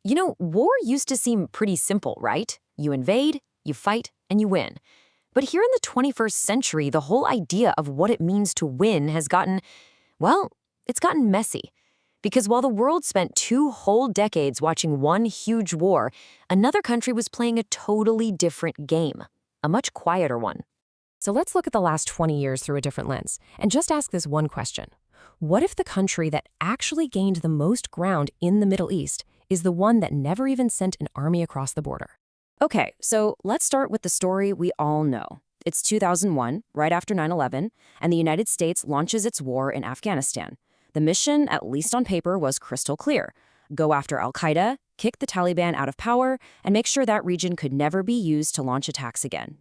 War used to seem pretty simple, right? You invade, you fight, and you win. But here in the 21st century, the whole idea of what it means to win has it's gotten messy. Because while the world spent 2 whole decades watching one huge war, another country was playing a totally different game, a much quieter one. So let's look at the last 20 years through a different lens and just ask this one question. What if the country that actually gained the most ground in the Middle East is the one that never even sent an army across the border? Okay, so let's start with the story we all know. It's 2001, right after 9/11, and the United States launches its war in Afghanistan. The mission, at least on paper, was crystal clear. Go after al-Qaeda, kick the Taliban out of power, and make sure that region could never be used to launch attacks again.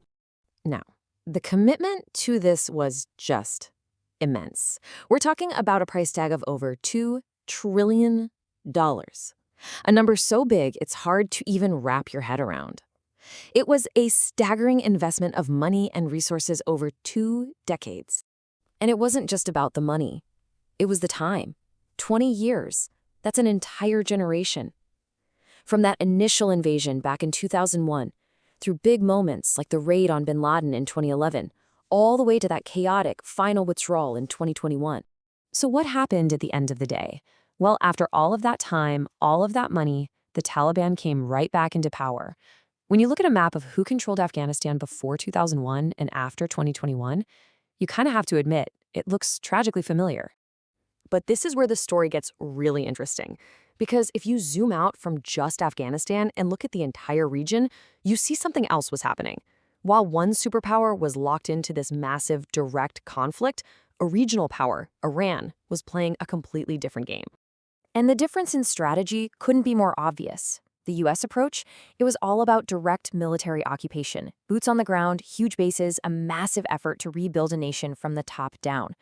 Now, the commitment to this was just immense. We're talking about a price tag of over $2 trillion. A number so big, it's hard to even wrap your head around. It was a staggering investment of money and resources over 2 decades. And it wasn't just about the money. It was the time. 20 years. That's an entire generation. From that initial invasion back in 2001, through big moments like the raid on bin Laden in 2011, all the way to that chaotic final withdrawal in 2021. So what happened at the end of the day? Well, after all of that time, all of that money, the Taliban came right back into power. When you look at a map of who controlled Afghanistan before 2001 and after 2021, you kind of have to admit, it looks tragically familiar. But this is where the story gets really interesting. Because if you zoom out from just Afghanistan and look at the entire region, you see something else was happening. While one superpower was locked into this massive direct conflict, a regional power, Iran, was playing a completely different game. And the difference in strategy couldn't be more obvious. The U.S. approach, it was all about direct military occupation, boots on the ground, huge bases, a massive effort to rebuild a nation from the top down.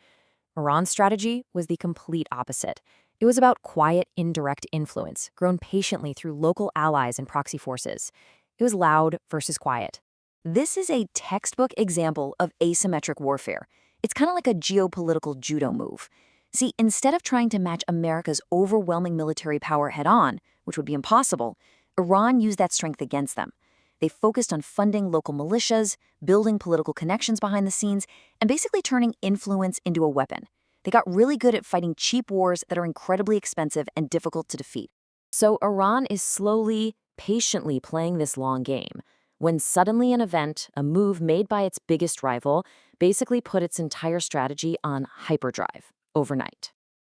Iran's strategy was the complete opposite. It was about quiet, indirect influence, grown patiently through local allies and proxy forces. It was loud versus quiet. This is a textbook example of asymmetric warfare. It's kind of like a geopolitical judo move. See, instead of trying to match America's overwhelming military power head-on, which would be impossible, Iran used that strength against them. They focused on funding local militias, building political connections behind the scenes, and basically turning influence into a weapon. They got really good at fighting cheap wars that are incredibly expensive and difficult to defeat. So Iran is slowly, patiently playing this long game, when suddenly an event, a move made by its biggest rival, basically put its entire strategy on hyperdrive overnight.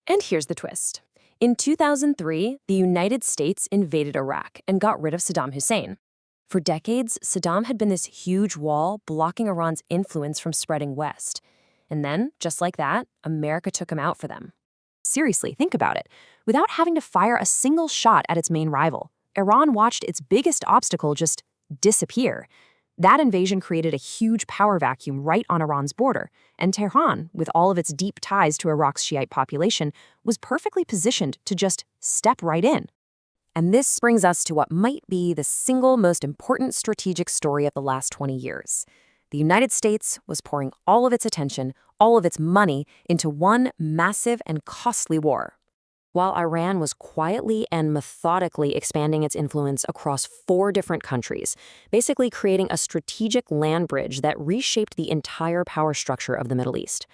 And here's the twist. In 2003, the United States invaded Iraq and got rid of Saddam Hussein. For decades, Saddam had been this huge wall blocking Iran's influence from spreading west. And then, just like that, America took him out for them. Seriously, think about it. Without having to fire a single shot at its main rival, Iran watched its biggest obstacle just disappear. That invasion created a huge power vacuum right on Iran's border, and Tehran, with all of its deep ties to Iraq's Shiite population, was perfectly positioned to just step right in. And this brings us to what might be the single most important strategic story of the last 20 years. The United States was pouring all of its attention, all of its money, into one massive and costly war, while Iran was quietly and methodically expanding its influence across 4 different countries, basically creating a strategic land bridge that reshaped the entire power structure of the Middle East.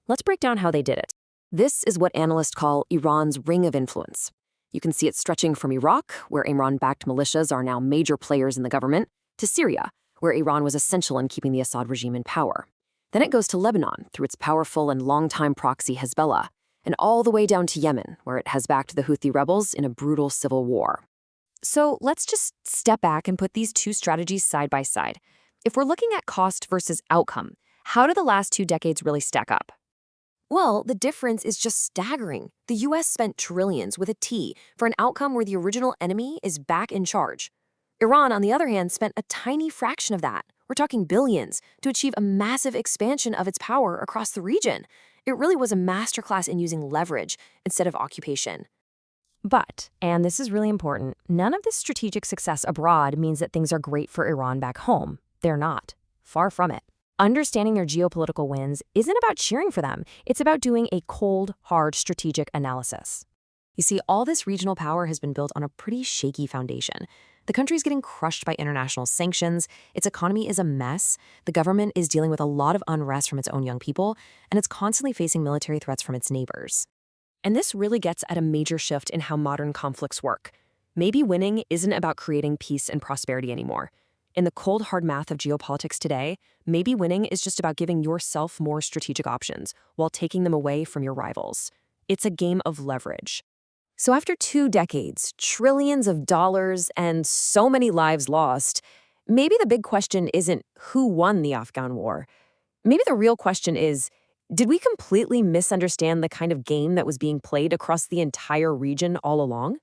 Let's break down how they did it. This is what analysts call Iran's ring of influence. You can see it stretching from Iraq, where Iran-backed militias are now major players in the government, to Syria, where Iran was essential in keeping the Assad regime in power. Then it goes to Lebanon through its powerful and longtime proxy Hezbollah, and all the way down to Yemen, where it has backed the Houthi rebels in a brutal civil war. So let's just step back and put these 2 strategies side by side. If we're looking at cost versus outcome, how do the last 2 decades really stack up? Well, the difference is just staggering. The U.S. spent trillions with a T for an outcome where the original enemy is back in charge. Iran, on the other hand, spent a tiny fraction of that. We're talking billions to achieve a massive expansion of its power across the region. It really was a masterclass in using leverage instead of occupation. But, and this is really important, none of this strategic success abroad means that things are great for Iran back home. They're not. Far from it. Understanding their geopolitical wins isn't about cheering for them. It's about doing a cold, hard strategic analysis. You see, all this regional power has been built on a pretty shaky foundation. The country's getting crushed by international sanctions, its economy is a mess, the government is dealing with a lot of unrest from its own young people, and it's constantly facing military threats from its neighbors. And this really gets at a major shift in how modern conflicts work. Maybe winning isn't about creating peace and prosperity anymore. In the cold, hard math of geopolitics today, maybe winning is just about giving yourself more strategic options while taking them away from your rivals. It's a game of leverage. So after 2 decades, trillions of dollars, and so many lives lost, maybe the big question isn't who won the Afghan war. Maybe the real question is, did we completely misunderstand the kind of game that was being played across the entire region all along?